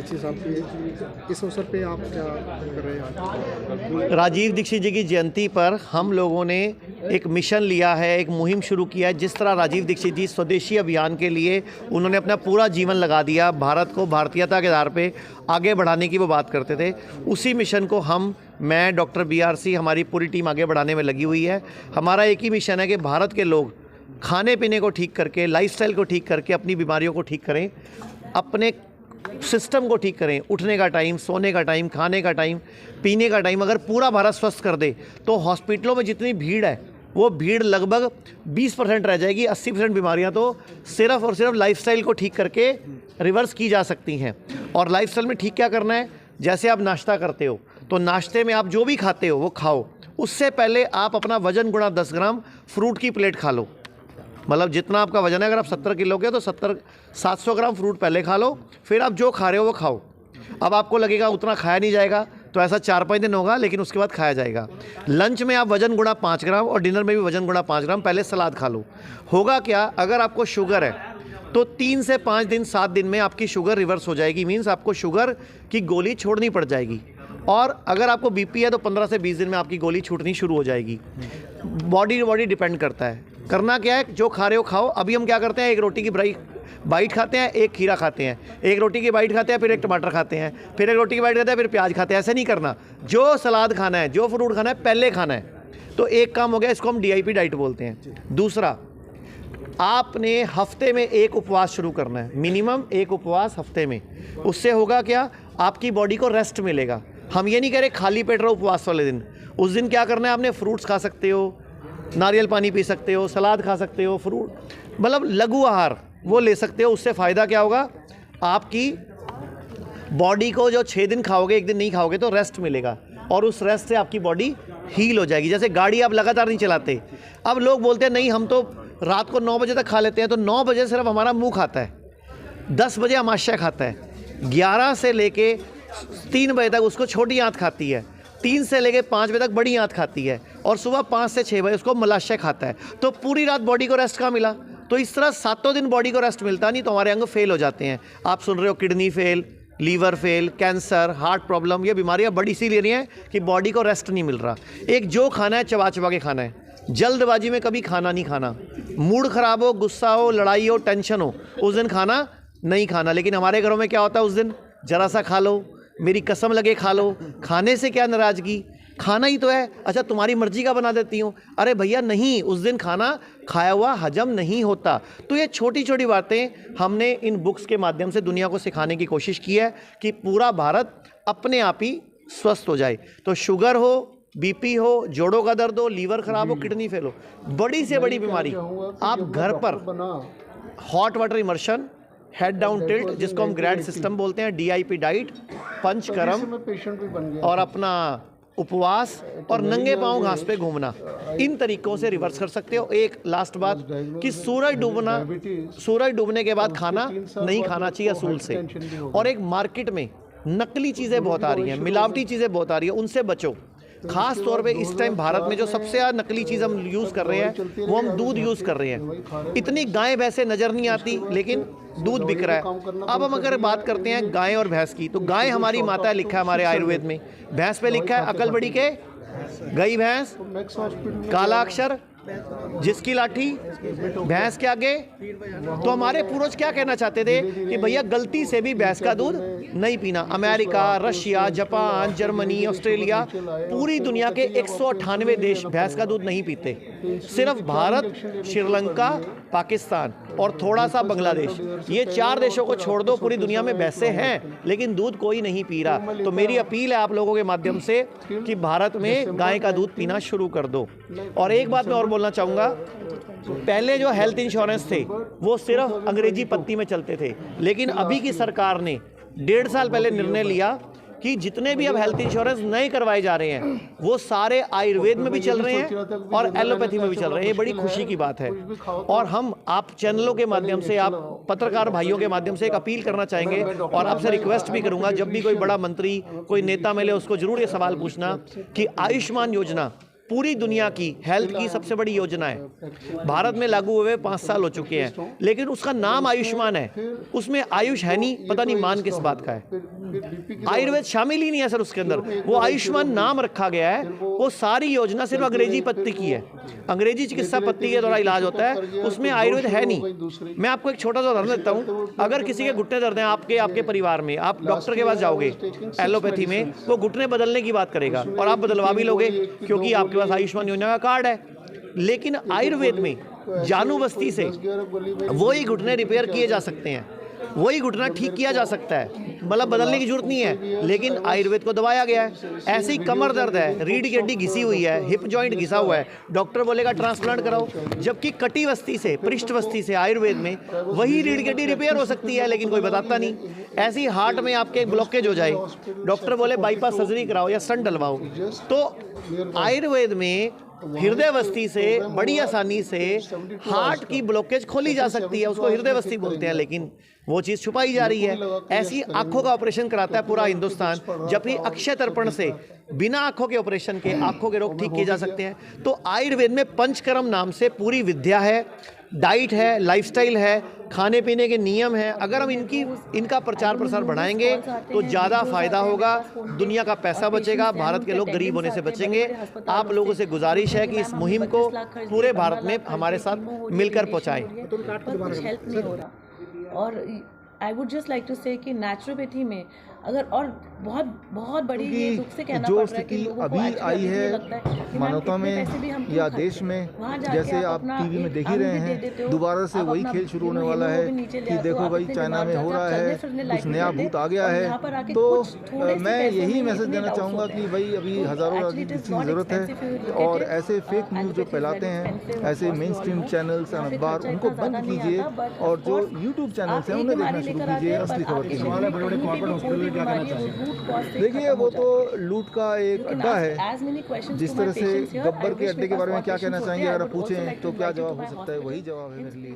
दीक्षित साहब की, इस अवसर पे आप क्या कर रहे हैं आज? राजीव दीक्षित जी की जयंती पर हम लोगों ने एक मिशन लिया है, एक मुहिम शुरू किया है। जिस तरह राजीव दीक्षित जी स्वदेशी अभियान के लिए उन्होंने अपना पूरा जीवन लगा दिया, भारत को भारतीयता के आधार पे आगे बढ़ाने की वो बात करते थे, उसी मिशन को मैं डॉक्टर BRC, हमारी पूरी टीम आगे बढ़ाने में लगी हुई है। हमारा एक ही मिशन है कि भारत के लोग खाने पीने को ठीक करके, लाइफस्टाइल को ठीक करके अपनी बीमारियों को ठीक करें, अपने सिस्टम को ठीक करें। उठने का टाइम, सोने का टाइम, खाने का टाइम, पीने का टाइम अगर पूरा भारत स्वस्थ कर दे तो हॉस्पिटलों में जितनी भीड़ है वो भीड़ लगभग 20% रह जाएगी। 80% बीमारियां तो सिर्फ और सिर्फ लाइफस्टाइल को ठीक करके रिवर्स की जा सकती हैं। और लाइफस्टाइल में ठीक क्या करना है, जैसे आप नाश्ता करते हो तो नाश्ते में आप जो भी खाते हो वो खाओ, उससे पहले आप अपना वजन गुणा 10 ग्राम फ्रूट की प्लेट खा लो। मतलब जितना आपका वजन है, अगर आप 70 किलो के तो 700 ग्राम फ्रूट पहले खा लो, फिर आप जो खा रहे हो वो खाओ। अब आपको लगेगा उतना खाया नहीं जाएगा तो ऐसा 4-5 दिन होगा, लेकिन उसके बाद खाया जाएगा। लंच में आप वजन गुणा 5 ग्राम और डिनर में भी वजन गुणा 5 ग्राम पहले सलाद खा लो। होगा क्या, अगर आपको शुगर है तो 3 से 5 दिन 7 दिन में आपकी शुगर रिवर्स हो जाएगी। मीन्स आपको शुगर की गोली छोड़नी पड़ जाएगी। और अगर आपको BP है तो 15 से 20 दिन में आपकी गोली छूटनी शुरू हो जाएगी। बॉडी डिपेंड करता है। करना क्या है, जो खा रहे हो खाओ। अभी हम क्या करते हैं, एक रोटी की बाइट खाते हैं, एक खीरा खाते हैं, एक रोटी की बाइट खाते हैं, फिर एक टमाटर खाते हैं, फिर एक रोटी की बाइट खाते हैं, फिर प्याज खाते हैं। ऐसे नहीं करना। जो सलाद खाना है, जो फ्रूट खाना है, पहले खाना है। तो एक काम हो गया, इसको हम DIP डाइट बोलते हैं। दूसरा, आपने हफ्ते में एक उपवास शुरू करना है, मिनिमम एक उपवास हफ्ते में। उससे होगा क्या, आपकी बॉडी को रेस्ट मिलेगा। हम ये नहीं कह रहे खाली पेट रहो उपवास वाले दिन। उस दिन क्या करना है, आपने फ्रूट्स खा सकते हो, नारियल पानी पी सकते हो, सलाद खा सकते हो, फ्रूट मतलब लघु आहार वो ले सकते हो। उससे फ़ायदा क्या होगा, आपकी बॉडी को जो 6 दिन खाओगे, एक दिन नहीं खाओगे तो रेस्ट मिलेगा, और उस रेस्ट से आपकी बॉडी हील हो जाएगी। जैसे गाड़ी आप लगातार नहीं चलाते। अब लोग बोलते हैं नहीं हम तो रात को 9 बजे तक खा लेते हैं, तो 9 बजे सिर्फ हमारा मुंह खाता है, 10 बजे आमाशय खाता है, 11 से लेके 3 बजे तक उसको छोटी आंत खाती है, 3 से लेके 5 बजे तक बड़ी आंत खाती है, और सुबह 5 से 6 बजे उसको मलाशय खाता है। तो पूरी रात बॉडी को रेस्ट कहाँ मिला। तो इस तरह 7 दिन बॉडी को रेस्ट मिलता नहीं तो हमारे अंग फेल हो जाते हैं। आप सुन रहे हो kidney fail, liver fail, cancer, heart problem, ये बीमारियां बड़ी सी ले रही हैं कि बॉडी को रेस्ट नहीं मिल रहा। एक जो खाना है चबा चबा के खाना है, जल्दबाजी में कभी खाना नहीं खाना। मूड ख़राब हो, गुस्सा हो, लड़ाई हो, टेंशन हो, उस दिन खाना नहीं खाना। लेकिन हमारे घरों में क्या होता है, उस दिन ज़रा सा खा लो, मेरी कसम लगे खा लो। खाने से क्या नाराज़गी, खाना ही तो है। अच्छा तुम्हारी मर्जी का बना देती हूँ, अरे भैया नहीं, उस दिन खाना खाया हुआ हजम नहीं होता। तो ये छोटी छोटी बातें हमने इन बुक्स के माध्यम से दुनिया को सिखाने की कोशिश की है कि पूरा भारत अपने आप ही स्वस्थ हो जाए। तो शुगर हो, BP हो, जोड़ों का दर्द हो, लीवर खराब हो, किडनी फेल हो, बड़ी से बड़ी बीमारी, आप घर पर hot water immersion, head down tilt, जिसको हम ग्रैड सिस्टम बोलते हैं, DIP डाइट, पंचकर्म और अपना उपवास और नंगे पांव घास पे घूमना, इन तरीकों से रिवर्स कर सकते हो। एक लास्ट बात कि सूरज डूबने के बाद खाना नहीं खाना चाहिए असूल से। और एक मार्केट में नकली चीज़ें बहुत आ रही हैं, मिलावटी चीज़ें बहुत आ रही हैं, उनसे बचो। खास तौर पे इस टाइम भारत में जो सबसे ज़्यादा नकली चीज़ हम यूज़ कर रहे हैं वो हम दूध यूज़ कर रहे हैं। इतनी गाय भैंसें नज़र नहीं आती लेकिन दूध बिक रहा है। अब हम अगर बात करते हैं गाय और भैंस की, तो गाय हमारी माता है, लिखा है हमारे आयुर्वेद में। भैंस पे लिखा है अकल बड़ी के गई भैंस, काला अक्षर जिसकी लाठी भैंस के आगे। तो हमारे पूर्वज क्या कहना चाहते थे कि भैया गलती से भी भैंस का दूध नहीं पीना। America, Russia, Japan, Germany, Australia, पूरी दुनिया के 198 देश भैंस का दूध नहीं पीते। सिर्फ भारत, श्रीलंका, पाकिस्तान और थोड़ा सा बांग्लादेश, ये 4 देशों को छोड़ दो, पूरी दुनिया में भैंसें हैं लेकिन दूध कोई नहीं पी रहा। तो मेरी अपील है आप लोगों के माध्यम से कि भारत में गाय का दूध पीना शुरू कर दो। और एक बात मैं और बोलना चाहूँगा, पहले जो हेल्थ इंश्योरेंस थे वो सिर्फ अंग्रेजी पत्ती में चलते थे, लेकिन अभी की सरकार ने 1.5 साल पहले निर्णय लिया कि जितने भी अब हेल्थ इंश्योरेंस नए करवाए जा रहे हैं वो सारे आयुर्वेद में भी चल रहे हैं और एलोपैथी में भी चल रहे हैं। ये बड़ी खुशी की बात है। और हम आप चैनलों के माध्यम से, आप पत्रकार भाइयों के माध्यम से एक अपील करना चाहेंगे और आपसे रिक्वेस्ट भी करूंगा, जब भी कोई बड़ा मंत्री, कोई नेता मिले उसको जरूर ये सवाल पूछना कि आयुष्मान योजना पूरी दुनिया की हेल्थ की सबसे बड़ी योजना है। भारत में लागू हुए 5 साल हो चुके हैं, लेकिन उसका नाम आयुष्मान है, उसमें आयुष है नहीं, पता नहीं मान किस बात का है। आयुर्वेद शामिल ही नहीं है सर उसके अंदर, वो आयुष्मान नाम रखा गया है। वो सारी योजना सिर्फ अंग्रेजी पत्ती की है, अंग्रेजी चिकित्सा पत्ती के द्वारा इलाज होता है, उसमें आयुर्वेद है नहीं। मैं आपको एक छोटा सा उदाहरण देता हूँ। अगर किसी के घुटने दर्द हैं आपके परिवार में, आप डॉक्टर के पास जाओगे एलोपैथी में, वो घुटने बदलने की बात करेगा और आप बदलवा भी लोगे क्योंकि आपके पास आयुष्मान योजना का कार्ड है। लेकिन आयुर्वेद में जानू बस्ती से वही घुटने रिपेयर किए जा सकते हैं, वही घुटना ठीक किया जा सकता है, मतलब बदलने की जरूरत नहीं है, लेकिन आयुर्वेद को दबाया गया है। ऐसे ही कमर दर्द है, रीढ़ की हड्डी घिसी हुई है, हिप जॉइंट घिसा हुआ है, डॉक्टर बोलेगा ट्रांसप्लांट कराओ, जबकि कटी वस्ती से, पृष्ठ वस्ती से आयुर्वेद में वही रीढ़ की हड्डी रिपेयर हो सकती है, लेकिन कोई बताता नहीं। ऐसे ही हार्ट में आपके एक ब्लॉकेज हो जाए, डॉक्टर बोले बाईपास सर्जरी कराओ या स्टंट डलवाओ, तो आयुर्वेद में हृदय वस्ती से बड़ी आसानी से हार्ट की ब्लॉकेज खोली जा सकती है, उसको हृदय वस्ती बोलते हैं, लेकिन वो चीज़ छुपाई जा रही है। ऐसी आंखों का ऑपरेशन कराता है पूरा हिंदुस्तान, जबकि अक्षय तर्पण से बिना आंखों के ऑपरेशन के आंखों के रोग ठीक किए जा सकते हैं। तो आयुर्वेद में पंचकर्म नाम से पूरी विद्या है, डाइट है, लाइफस्टाइल है, खाने पीने के नियम हैं। अगर हम इनका प्रचार प्रसार बढ़ाएंगे तो ज़्यादा फायदा होगा, दुनिया का पैसा बचेगा, भारत के लोग गरीब होने से बचेंगे। आप लोगों से गुजारिश है कि इस मुहिम को पूरे भारत में हमारे साथ मिलकर पहुंचाएं। और I would just like to say कि नेचुरोपैथी में अगर और बहुत बहुत बड़ी ये दुख से कहना पड़ रहा है कि लोगों अभी आई है मानवता में या देश में, जैसे आप टीवी में देख ही रहे हैं, दोबारा से वही खेल शुरू होने वाला है कि देखो भाई चाइना में हो रहा है, कुछ नया भूत आ गया है। तो मैं यही मैसेज देना चाहूँगा कि भाई अभी हज़ारों राजनीति की ज़रूरत है, और ऐसे फेक न्यूज़ जो फैलाते हैं, ऐसे मेन स्ट्रीम चैनल्स और अखबार, उनको बंद कीजिए, और जो यूट्यूब चैनल्स हैं उन्हें देखना शुरू कीजिए असली खबर के लिए। बड़े-बड़े कॉर्पोरेट हॉस्पिटल क्या कहना चाहिए? देखिए, वो तो लूट का एक अड्डा है। जिस तरह से गब्बर के अड्डे के बारे में क्या कहना चाहेंगे, अगर आप पूछें तो क्या जवाब हो सकता है, वही जवाब है मेरे लिए।